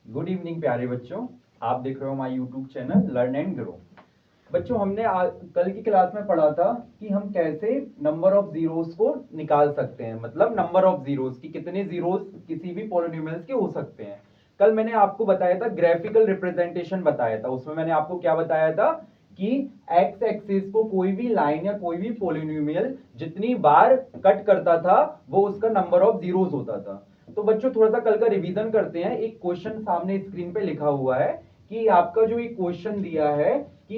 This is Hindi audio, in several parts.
गुड इवनिंग प्यारे बच्चों। आप देख रहे हो my YouTube channel learn and grow. बच्चों हमने कल की क्लास में पढ़ा था कि हम कैसे नंबर ऑफ जीरोस को निकाल सकते हैं, मतलब नंबर ऑफ जीरोस की कितने जीरोस किसी भी पॉलिनोमियल्स के हो सकते हैं। कल मैंने आपको बताया था ग्राफिकल रिप्रेजेंटेशन बताया था। उसमें मैंने आपको क्या बताया था कि एक्स एक्सिस को कोई भी लाइन या कोई भी पॉलिनोमियल जितनी बार कट करता था वो उसका नंबर ऑफ जीरोस होता था। तो बच्चों थोड़ा सा कल का रिवीजन करते हैं। एक क्वेश्चन सामने स्क्रीन पे लिखा हुआ है कि आपका जो एक क्वेश्चन दिया है कि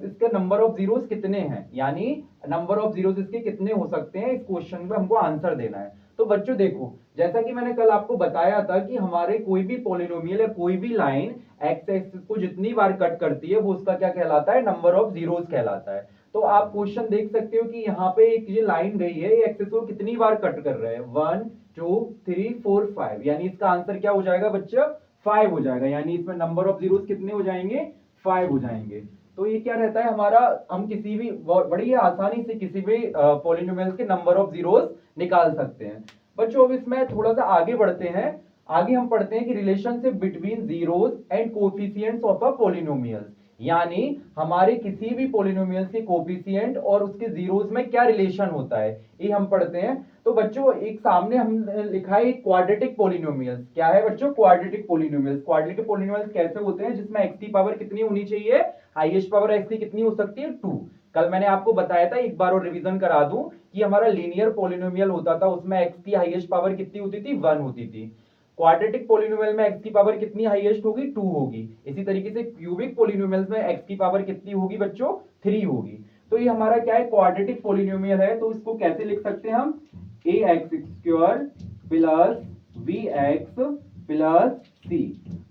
इसके नंबर ऑफ जीरोस कितने हैं, यानी नंबर ऑफ जीरोस इसके कितने हो सकते हैं। इस क्वेश्चन पे हमको आंसर देना है। तो बच्चों देखो, जैसा कि मैंने कल आपको बताया था कि हमारे कोई भी पॉलिनोमियल या कोई भी लाइन एक्स एक्सिस को जितनी बार कट करती है वो उसका क्या कहलाता है, नंबर ऑफ जीरोस कहलाता है। तो आप क्वेश्चन देख सकते हो कि यहाँ पे एक ये लाइन गई है, ये एक्सिस को कितनी बार कट कर रहे हैं, 1 2 3 4 5, यानी इसका आंसर क्या हो जाएगा बच्चा, 5 हो जाएगा। यानी इसमें नंबर ऑफ जीरोस कितने हो जाएंगे, 5 हो जाएंगे। तो ये क्या रहता है हमारा, हम किसी भी बड़ी आसानी से किसी भी पॉलिनोमियल्स के नंबर ऑफ जीरोस निकाल सकते हैं। बच्चों अब इसमें थोड़ा सा आगे बढ़ते हैं। आगे हम पढ़ते हैं कि relationship between zeros and coefficients of a polynomial, यानी हमारे किसी भी पॉलिनोमियल के कोएफिशिएंट और उसके जीरोस में क्या रिलेशन होता है, ये हम पढ़ते हैं। तो बच्चों एक सामने हम लिखा है क्वाड्रेटिक पॉलिनोमियल्स। क्या है बच्चों, क्वाड्रेटिक पॉलिनोमियल्स। क्वाड्रेटिक पॉलिनोमियल्स कैसे होते हैं, जिसमें एक्स की पावर कितनी होनी चाहिए, हाईएस्ट पावर एक्स की कितनी हो सकती है, 2। कल मैंने आपको बताया था, एक बार और रिवीजन करा दूं, कि हमारा लीनियर पॉलिनोमियल होता था, उसमें एक्स की हाईएस्ट पावर कितनी होती थी, 1 होती थी। क्वाड्रेटिक पॉलिनोमियल में एक्स की पावर कितनी हाईएस्ट होगी, 2 होगी। इसी तरीके से क्यूबिक पॉलिनोमियल्स में एक्स की पावर कितनी होगी बच्चों, 3 होगी। तो ये हमारा क्या है, क्वाड्रेटिक पॉलिनोमियल है। तो इसको कैसे लिख सकते हैं हम, A X square plus B X plus C.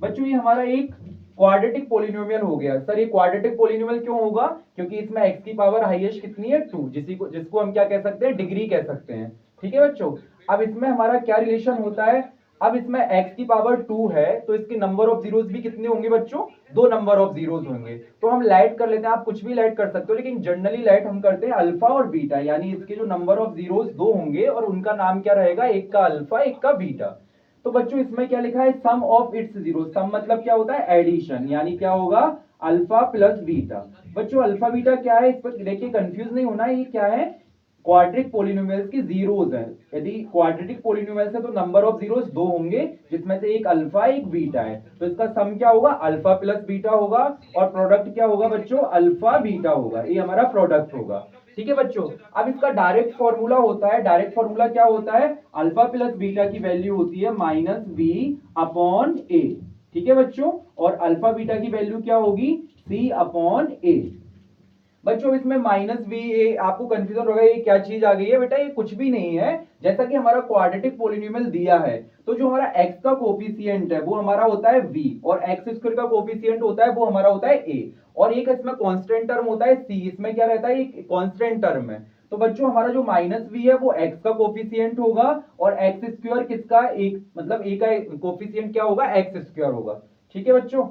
बच्चों ये हमारा एक क्वाड्रेटिक पॉलिनोमियल हो गया। सर ये क्वाड्रेटिक पॉलिनोमियल क्यों होगा, क्योंकि इसमें एक्स की पावर हाईएस्ट कितनी है, 2, जिसको हम क्या कह सकते हैं, डिग्री कह सकते हैं। ठीक है बच्चों। अब इसमें हमारा क्या रिलेशन होता है, अब इसमें x की पावर 2 है तो इसके नंबर ऑफ जीरोस भी कितने होंगे बच्चों, 2 नंबर ऑफ जीरोस होंगे। तो हम लाइट कर लेते हैं, आप कुछ भी लाइट कर सकते हो, लेकिन जनरली लाइट हम करते हैं अल्फा और बीटा, यानी इसके जो नंबर ऑफ जीरोस 2 होंगे और उनका नाम क्या रहेगा, एक का अल्फा एक का बीटा। तो बच्चों इसमें क्या लिखा है, सम ऑफ इट्स जीरो। सम मतलब क्या होता है, एडिशन, यानी क्या होगा, अल्फा प्लस बीटा। बच्चों अल्फा बीटा क्या है, इस पर देखिए कंफ्यूज नहीं होना, ये क्या है, क्वाड्रिक पॉलिनोमियल्स की जीरोस है। यदि क्वाड्रेटिक पॉलिनोमियल्स है तो नंबर ऑफ जीरोस 2 होंगे, जिसमें से एक अल्फा एक बीटा है। तो इसका सम क्या होगा, अल्फा प्लस बीटा होगा, और प्रोडक्ट क्या होगा बच्चों, अल्फा बीटा होगा। ये हमारा प्रोडक्ट होगा। ठीक है बच्चों। अब इसका डायरेक्ट फॉर्मूला होता है, डायरेक्ट फॉर्मूला क्या होता है, अल्फा प्लस बीटा की वैल्यू होती है माइनस बी अपॉन ए। ठीक है बच्चों। और अल्फा बीटा की वैल्यू क्या होगी, सी अपॉन ए। बच्चों इसमें माइनस बी, ए आपको कंफ्यूजन होगा ये क्या चीज आ गई है, बेटा ये कुछ भी नहीं है। जैसा कि हमारा क्वाड्रेटिक पॉलिनोमियल दिया है, तो जो हमारा x का कोफिशिएंट है वो हमारा होता है v, और एक्स स्क्वायर का कोफिशिएंट होता है वो हमारा होता है a, और एक इसमें कांस्टेंट टर्म होता है c, इसमें क्या रहता है, एक कांस्टेंट टर्म है। तो बच्चों हमारा जो माइनस v है वो x का कोफिशिएंट होगा, और एक्स स्क्वायर किसका, एक मतलब a का कोफिशिएंट क्या होगा, एक्स स्क्वायर होगा। ठीक है बच्चों।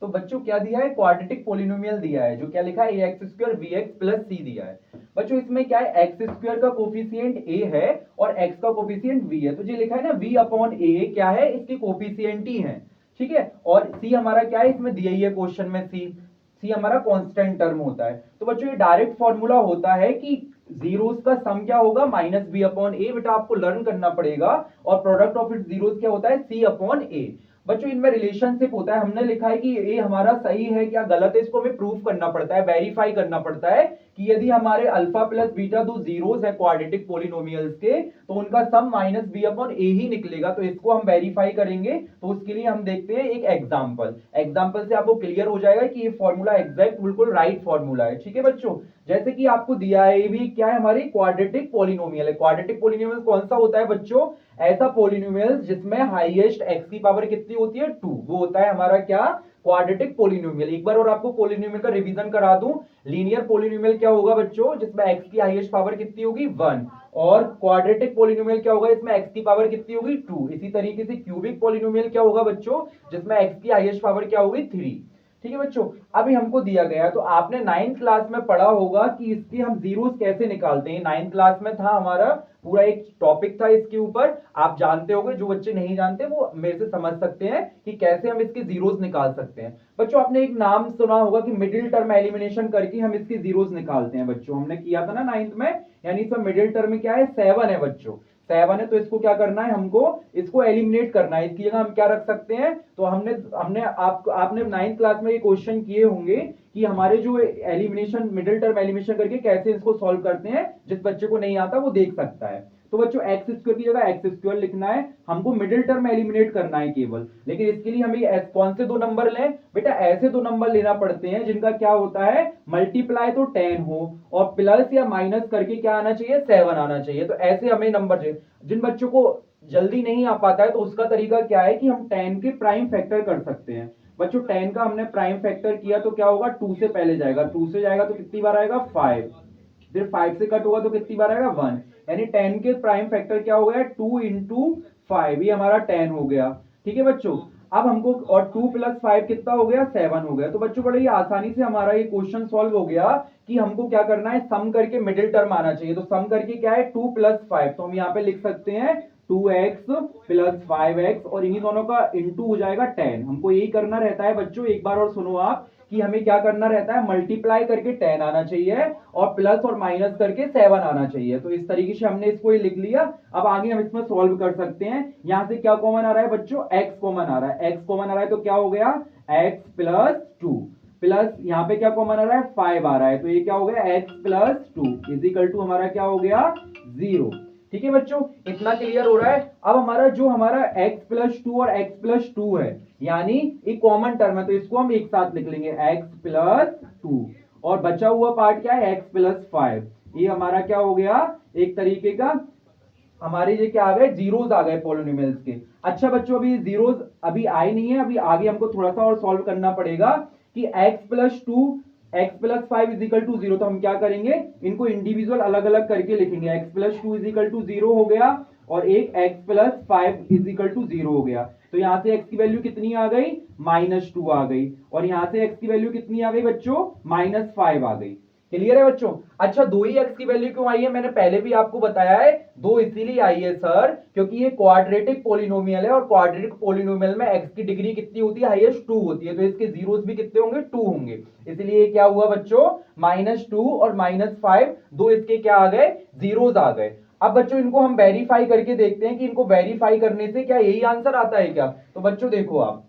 तो बच्चों क्या दिया है, क्वाड्रेटिक पॉलिनोमियल दिया है, जो क्या लिखा है, A X square V X plus C दिया है। बच्चों इसमें क्या है, एक्स स्क्वायर का कोफिशिएंट ए है और एक्स का कोफिशिएंट वी है, तो जो लिखा है ना वी अपॉन ए, क्या है, इसके कोफिशिएंट ही है। ठीक है। और सी हमारा क्या है, इसमें दिया ही है क्वेश्चन में, सी हमारा कांस्टेंट टर्म होता है। तो बच्चों ये डायरेक्ट फॉर्मूला होता है कि जीरोस का सम क्या होगा, माइनस बी अपॉन ए। बेटा आपको लर्न करना पड़ेगा। और प्रोडक्ट ऑफ इट जीरोस क्या होता है, सी अपॉन ए। बच्चों इनमें रिलेशनशिप होता है, हमने लिखा है कि ये हमारा सही है क्या गलत है, इसको हमें प्रूफ करना पड़ता है, वेरीफाई करना पड़ता है कि यदि हमारे अल्फा प्लस बीटा दो जीरोस है क्वाड्रेटिक पॉलिनोमियल्स के, तो उनका सम माइनस बी अपॉन ए ही निकलेगा। तो इसको हम वेरीफाई करेंगे। तो उसके लिए हम देखते हैं एक एग्जांपल से आपको क्लियर हो जाएगा कि ये फॉर्मूला एग्जैक्ट बिल्कुल राइट फॉर्मूला है। ठीक है बच्चों। जैसे कि आपको दिया है, ये भी क्या है, हमारी क्वाड्रेटिक पॉलिनोमियल है। क्वाड्रेटिक पॉलिनोमियल कौन सा होता है बच्चों, ऐसा पॉलिनोमियल जिसमें हाईएस्ट एक्स की पावर कितनी होती है, 2, वो होता है हमारा क्या, क्वाड्रेटिक पॉलिनोमियल। एक बार और आपको पॉलिनोमियल का रिवीजन करा दूं, लीनियर पॉलिनोमियल क्या होगा बच्चों, जिसमें एक्स की हाईएस्ट पावर कितनी होगी, 1, और क्वाड्रेटिक पॉलिनोमियल क्या होगा, इसमें एक्स की पावर कितनी होगी, 2। इसी तरीके से क्यूबिक पॉलिनोमियल क्या होगा बच्चों, जिसमें एक्स की हाईएस्ट पावर क्या होगी, 3। ठीक है बच्चों, अभी हमको दिया गया तो आपने 9th क्लास में पढ़ा होगा कि इसके हम जीरोस कैसे निकालते हैं। 9th क्लास में था हमारा पूरा एक टॉपिक था इसके ऊपर, आप जानते होंगे, जो बच्चे नहीं जानते वो मेरे से समझ सकते हैं कि कैसे हम इसके जीरोस निकाल सकते हैं। बच्चों आपने एक नाम सुना होगा कि मिडिल टर्म एलिमिनेशन करके हम इसके जीरोस निकालते हैं। बच्चों हमने किया था ना 9th में, यानी इसमें मिडिल टर्म में क्या है 7 है बच्चों, 7 है, तो इसको क्या करना है, हमको इसको एलिमिनेट करना है। इसकी जगह हम क्या रख सकते हैं, तो हमने हमने आपने 9th क्लास में ये क्वेश्चन किए होंगे कि हमारे जो एलिमिनेशन मिडिल टर्म एलिमिनेशन करके कैसे इसको सॉल्व करते हैं। जिस बच्चे को नहीं आता वो देख सकता है। तो बच्चों एक्स स्क्वायर की जगह एक्स स्क्वायर लिखना है, हमको मिडिल टर्म एलिमिनेट करना है केवल। लेकिन इसके लिए हमें कौन से दो नंबर लें बेटा, ऐसे दो नंबर लेना पड़ते हैं जिनका क्या होता है मल्टीप्लाई तो 10 हो और प्लस या माइनस करके क्या आना चाहिए 7 आना चाहिए। तो ऐसे हमें नंबर चाहिए। जिन बच्चों को जल्दी नहीं आ पाता है तो उसका तरीका क्या है कि हम 10 के प्राइम फैक्टर कर सकते हैं। बच्चों 10 का हमने प्राइम फैक्टर किया तो क्या होगा, 2 से पहले जाएगा, 2 से जाएगा तो कितनी बार आएगा 5, फिर 5 से कट होगा तो कितनी बार आएगा 1, यानी 10 के प्राइम फैक्टर क्या हो गया 2 इंटू 5, ये हमारा 10 हो गया। ठीक है बच्चों, अब हमको और 2 प्लस 5 कितना हो गया 7 हो गया। तो बच्चों बड़े ही आसानी से हमारा ये क्वेश्चन सॉल्व हो गया कि हमको क्या करना है, सम करके मिडिल टर्म आना चाहिए। तो सम करके क्या है 2 प्लस 5, तो हम यहाँ पे लिख सकते हैं 2x प्लस 5x और इन्हीं दोनों का इंटू हो जाएगा 10। हमको यही करना रहता है बच्चों, एक बार और सुनो आप कि हमें क्या करना रहता है, मल्टीप्लाई करके 10 आना चाहिए और प्लस और माइनस करके 7 आना चाहिए। तो इस तरीके से हमने इसको ही लिख लिया। अब आगे हम इसमें सॉल्व कर सकते हैं। यहां से क्या कॉमन आ रहा है बच्चों, x कॉमन आ रहा है, x कॉमन आ रहा है तो क्या हो गया x प्लस 2 प्लस यहाँ पे क्या कॉमन आ रहा है 5 आ रहा है, तो ये क्या हो गया x plus 2 is equal to हमारा क्या हो गया 0। ठीक है बच्चों, इतना क्लियर हो रहा है। अब हमारा जो हमारा x प्लस 2 और x प्लस 2 है, यानी एक कॉमन टर्म है, तो इसको हम एक साथ लिख लेंगे x प्लस 2 और बचा हुआ पार्ट क्या है x प्लस 5। ये हमारा क्या हो गया एक तरीके का, हमारे ये क्या आ गए जीरोस आ गए पॉलिनोमियल्स के। अच्छा बच्चों, अभी जीरोस अभी आए नहीं है, अभी आगे हमको थोड़ा सा और सॉल्व करना पड़ेगा कि x plus 2 x plus 5 is equal to 0। तो हम क्या करेंगे, इनको इंडिविजुअल अलग अलग करके लिखेंगे। x plus 2 is equal to 0 हो गया और एक x plus 5 is equal to 0 हो गया। तो यहां से x की वैल्यू कितनी आ गई -2 आ गई और यहां से x की वैल्यू कितनी आ गई बच्चों -5 आ गई। क्लियर है बच्चों। अच्छा, 2 ही x की वैल्यू क्यों आई है, मैंने पहले भी आपको बताया है 2 इसीलिए आई है सर क्योंकि ये क्वाड्रेटिक पॉलिनोमियल है और क्वाड्रेटिक पॉलिनोमियल में x की डिग्री कितनी होती है हाईएस्ट 2 होती है, तो इसके जीरोस भी कितने होंगे 2 होंगे। इसलिए क्या हुआ बच्चों -2 और -5 दो इसके क्या आ गए जीरोस आ गए। अब बच्चों इनको हम वेरीफाई करके देखते हैं कि इनको वेरीफाई करने से क्या यही आंसर आता है क्या। तो बच्चों देखो आप,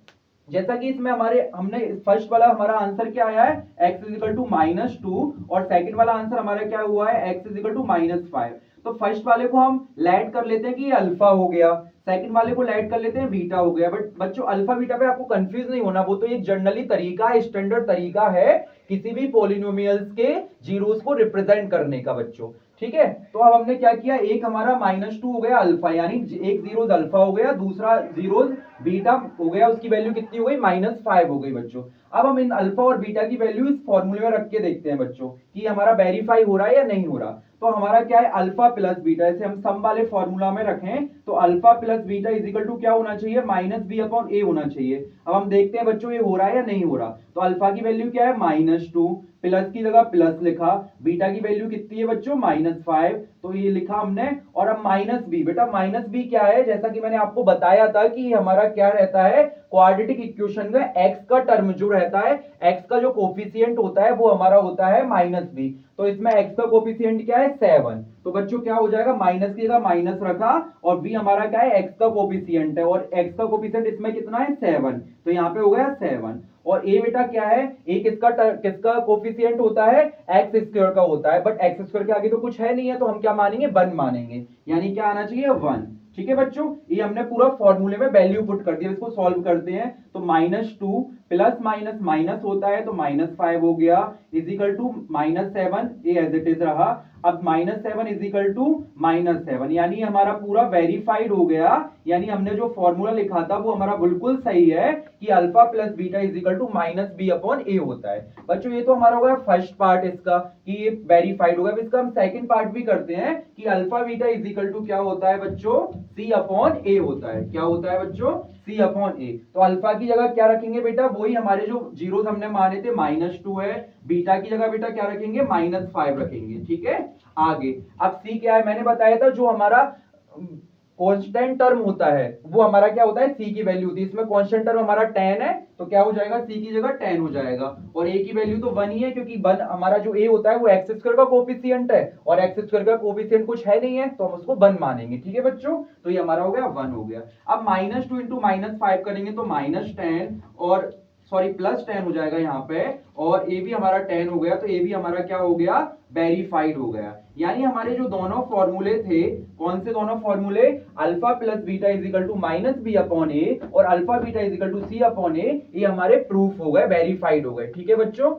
जैसा कि इसमें हमने फर्स्ट वाला हमारा आंसर क्या आया है x इज इक्वल टू -2 और सेकंड वाला आंसर हमारा क्या हुआ है x इज इक्वल टू -5। तो फर्स्ट वाले को हम लैड कर लेते हैं कि ये अल्फा हो गया, सेकंड वाले को लैड कर लेते हैं बीटा हो गया। बट बच्चों अल्फा बीटा पे आपको कंफ्यूज नहीं होना, वो तो एक जनरली तरीका है, स्टैंडर्ड तरीका है किसी भी पॉलिनोमियल्स के जीरोस को रिप्रेजेंट करने का बच्चों। ठीक है, तो अब हमने क्या किया, एक हमारा -2 हो गया अल्फा, यानी एक जीरोस अल्फा हो गया, दूसरा जीरोस बीटा हो गया, उसकी वैल्यू कितनी हो गई -5 हो गई बच्चों। अब हम इन अल्फा और बीटा की वैल्यू इस फॉर्मूले में रख के देखते हैं बच्चों कि हमारा वेरीफाई हो रहा है या नहीं हो रहा। तो हमारा क्या है अल्फा प्लस बीटा, ऐसे हम सम वाले फॉर्मूला में रखें तो alpha plus beta is equal to क्या होना चाहिए -b/a होना चाहिए। अब हम देखते हैं बच्चों ये हो रहा है या नहीं हो रहा। तो अल्फा की वैल्यू क्या है -2, प्लस की जगह प्लस लिखा, बीटा की वैल्यू कितनी है बच्चों -5, तो ये लिखा हमने। और अब -b, बेटा -b क्या है, जैसा कि मैंने आपको बताया था कि हमारा क्या रहता है क्वाड्रेटिक इक्वेशन में x का टर्म जो रहता है, x का जो कोफिशिएंट होता है वो हमारा होता है -b। तो इसमें x का कोफिशिएंट क्या है 7, तो बच्चों क्या हो जाएगा माइनस की जगह माइनस रखा और b हमारा क्या है x का कोफिशिएंट है और x का कोफिशिएंट इसमें कितना है 7, तो यहाँ पे हो गया 7। और a बेटा क्या है, a किसका कोफिशिएंट होता है x स्क्वायर का होता है, बट x स्क्वायर के आगे तो कुछ है नहीं है तो हम क्या मानेंगे 1 मानेंगे, यानी क्या आना चाहिए 1। ठीक है बच्चों, ये हमने पूरा फॉर्मूले में वैल्यू पुट कर दिया। इसको सॉल्व करते हैं तो -2 प्लस माइनस माइनस होता है तो -5 हो गया इज इक्वल टू -7, ये एज इट इज रहा। अब -7 इज इक्वल टू -7, यानी हमारा पूरा वेरीफाइड हो गया, यानी हमने जो फॉर्मूला लिखा था वो हमारा बिल्कुल सही है कि alpha plus beta is equal to -b/a होता है। बच्चों ये तो हमारा हो गया फर्स्ट पार्ट इसका कि ये वेरीफाइड हो गया। इसका हम सेकंड पार्ट भी करते हैं कि alpha beta is equal to क्या होता है बच्चों c/a होता है। क्या होता है बच्चों C अपॉन A। तो अल्फा की जगह क्या रखेंगे बेटा, वही हमारे जो जीरोस हमने माने थे -2 है, बीटा की जगह बेटा क्या रखेंगे -5 रखेंगे, ठीक है। आगे अब C क्या है, मैंने बताया था जो हमारा कांस्टेंट टर्म होता है वो हमारा क्या होता है, C की वैल्यू होती है। इसमें कांस्टेंट टर्म हमारा 10 है, तो क्या हो जाएगा, C की जगह 10 हो जाएगा। और A की वैल्यू तो 1 ही है, क्योंकि 1 हमारा जो A होता है वो एक्स स्क्वायर का कोफिशिएंट है, और एक्स स्क्वायर का कोफिशिएंट कुछ है नहीं है, तो हम उसको 1 मानेंगे, ठीक है बच्चों। तो ये हमारा हो गया 1 हो गया। अब -2 इंटू -5 करेंगे तो -10 और सॉरी +10 हो जाएगा यहाँ पे, और ए भी हमारा 10 हो गया, तो ए भी हमारा क्या हो गया, वेरीफाइड हो गया। यानी हमारे जो दोनों फॉर्मूले थे, कौन से दोनों फॉर्मूले, alpha plus beta is equal to -b upon A और alpha beta is equal to c upon A, ये हमारे प्रूफ हो गए, वेरीफाइड हो गए, ठीक है बच्चों।